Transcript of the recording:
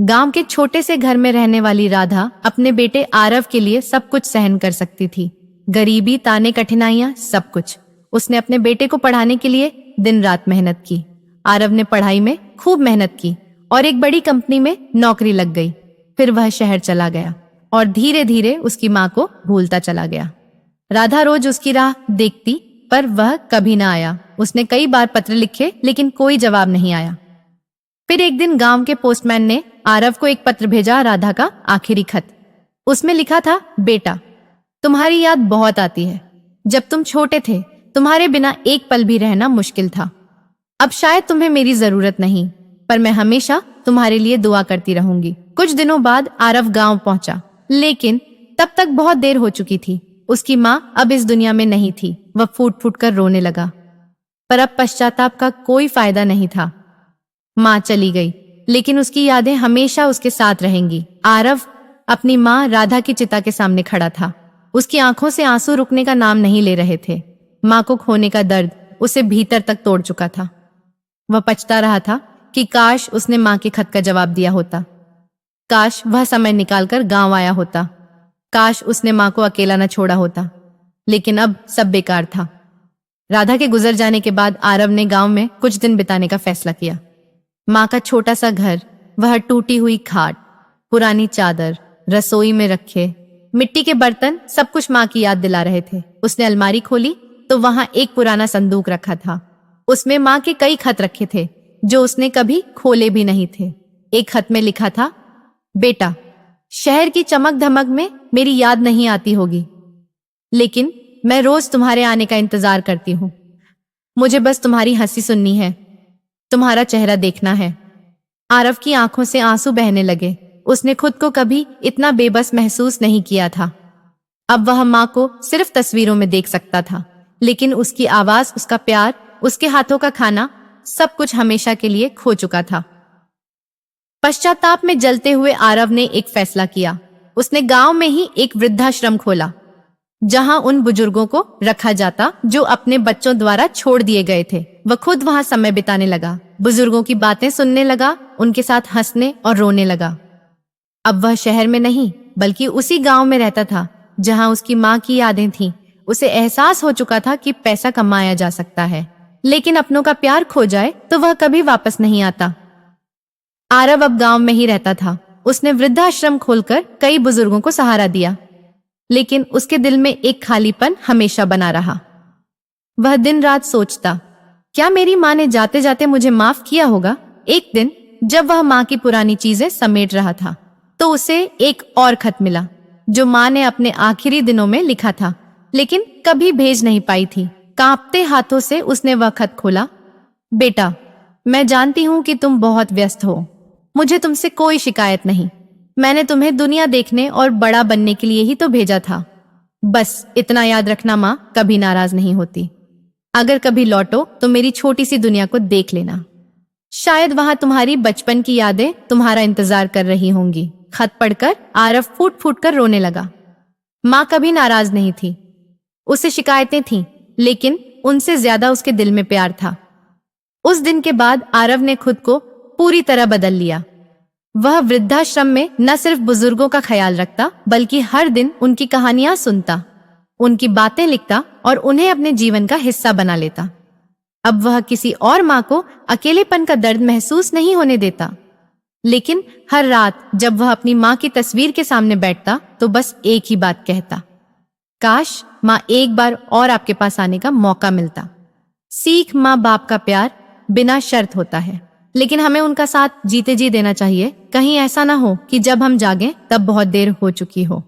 गांव के छोटे से घर में रहने वाली राधा अपने बेटे आरव के लिए सब कुछ सहन कर सकती थी। गरीबी, ताने, कठिनाइयां, सब कुछ। उसने अपने बेटे को पढ़ाने के लिए दिन रात मेहनत की। आरव ने पढ़ाई में खूब मेहनत की और एक बड़ी कंपनी में नौकरी लग गई। फिर वह शहर चला गया और धीरे धीरे उसकी माँ को भूलता चला गया। राधा रोज उसकी राह देखती, पर वह कभी ना आया। उसने कई बार पत्र लिखे, लेकिन कोई जवाब नहीं आया। फिर एक दिन गांव के पोस्टमैन ने आरव को एक पत्र भेजा, राधा का आखिरी खत। उसमें लिखा था, बेटा, तुम्हारी याद बहुत आती है। जब तुम छोटे थे, तुम्हारे बिना एक पल भी रहना मुश्किल था। अब शायद तुम्हें मेरी जरूरत नहीं, पर मैं हमेशा तुम्हारे लिए दुआ करती रहूंगी। कुछ दिनों बाद आरव गांव पहुंचा, लेकिन तब तक बहुत देर हो चुकी थी। उसकी माँ अब इस दुनिया में नहीं थी। वह फूट फूट कर रोने लगा, पर अब पश्चाताप का कोई फायदा नहीं था। माँ चली गई, लेकिन उसकी यादें हमेशा उसके साथ रहेंगी। आरव अपनी माँ राधा की चिता के सामने खड़ा था। उसकी आंखों से आंसू रुकने का नाम नहीं ले रहे थे। माँ को खोने का दर्द उसे भीतर तक तोड़ चुका था। वह पछता रहा था कि काश उसने माँ के खत का जवाब दिया होता। काश वह समय निकालकर गांव आया होता। काश उसने माँ को अकेला न छोड़ा होता। लेकिन अब सब बेकार था। राधा के गुजर जाने के बाद आरव ने गांव में कुछ दिन बिताने का फैसला किया। माँ का छोटा सा घर, वह टूटी हुई खाट, पुरानी चादर, रसोई में रखे मिट्टी के बर्तन, सब कुछ माँ की याद दिला रहे थे। उसने अलमारी खोली तो वहां एक पुराना संदूक रखा था। उसमें माँ के कई खत रखे थे जो उसने कभी खोले भी नहीं थे। एक खत में लिखा था, बेटा, शहर की चमक धमक में मेरी याद नहीं आती होगी, लेकिन मैं रोज तुम्हारे आने का इंतजार करती हूँ। मुझे बस तुम्हारी हंसी सुननी है, तुम्हारा चेहरा देखना है। आरव की आंखों से आंसू बहने लगे। उसने खुद को कभी इतना बेबस महसूस नहीं किया था। अब वह माँ को सिर्फ तस्वीरों में देख सकता था, लेकिन उसकी आवाज, उसका प्यार, उसके हाथों का खाना, सब कुछ हमेशा के लिए खो चुका था। पश्चाताप में जलते हुए आरव ने एक फैसला किया। उसने गांव में ही एक वृद्धाश्रम खोला, जहां उन बुजुर्गों को रखा जाता जो अपने बच्चों द्वारा छोड़ दिए गए थे। वह खुद वहां समय बिताने लगा, बुजुर्गों की बातें सुनने लगा, उनके साथ हंसने और रोने लगा। अब वह शहर में नहीं, बल्कि उसी गांव में रहता था जहां उसकी माँ की यादें थीं। उसे एहसास हो चुका था कि पैसा कमाया जा सकता है, लेकिन अपनों का प्यार खो जाए तो वह कभी वापस नहीं आता। आरव अब गांव में ही रहता था। उसने वृद्धाश्रम खोलकर कई बुजुर्गों को सहारा दिया, लेकिन उसके दिल में एक खालीपन हमेशा बना रहा। वह दिन रात सोचता, क्या मेरी माँ ने जाते जाते मुझे माफ किया होगा? एक दिन जब वह माँ की पुरानी चीजें समेट रहा था, तो उसे एक और खत मिला जो माँ ने अपने आखिरी दिनों में लिखा था, लेकिन कभी भेज नहीं पाई थी। कांपते हाथों से उसने वह खत खोला। बेटा, मैं जानती हूँ कि तुम बहुत व्यस्त हो। मुझे तुमसे कोई शिकायत नहीं। मैंने तुम्हें दुनिया देखने और बड़ा बनने के लिए ही तो भेजा था। बस इतना याद रखना, माँ कभी नाराज नहीं होती। अगर कभी लौटो तो मेरी छोटी सी दुनिया को देख लेना। शायद वहां तुम्हारी बचपन की यादें तुम्हारा इंतजार कर रही होंगी। खत पढ़कर आरव फूट फूट कर रोने लगा। माँ कभी नाराज नहीं थी। उसे शिकायतें थीं, लेकिन उनसे ज्यादा उसके दिल में प्यार था। उस दिन के बाद आरव ने खुद को पूरी तरह बदल लिया। वह वृद्धाश्रम में न सिर्फ बुजुर्गों का ख्याल रखता, बल्कि हर दिन उनकी कहानियां सुनता, उनकी बातें लिखता और उन्हें अपने जीवन का हिस्सा बना लेता। अब वह किसी और माँ को अकेलेपन का दर्द महसूस नहीं होने देता, लेकिन हर रात जब वह अपनी माँ की तस्वीर के सामने बैठता तो बस एक ही बात कहता, काश माँ एक बार और आपके पास आने का मौका मिलता। सीख माँ बाप का प्यार बिना शर्त होता है, लेकिन हमें उनका साथ जीते जी देना चाहिए। कहीं ऐसा ना हो कि जब हम जागें तब बहुत देर हो चुकी हो।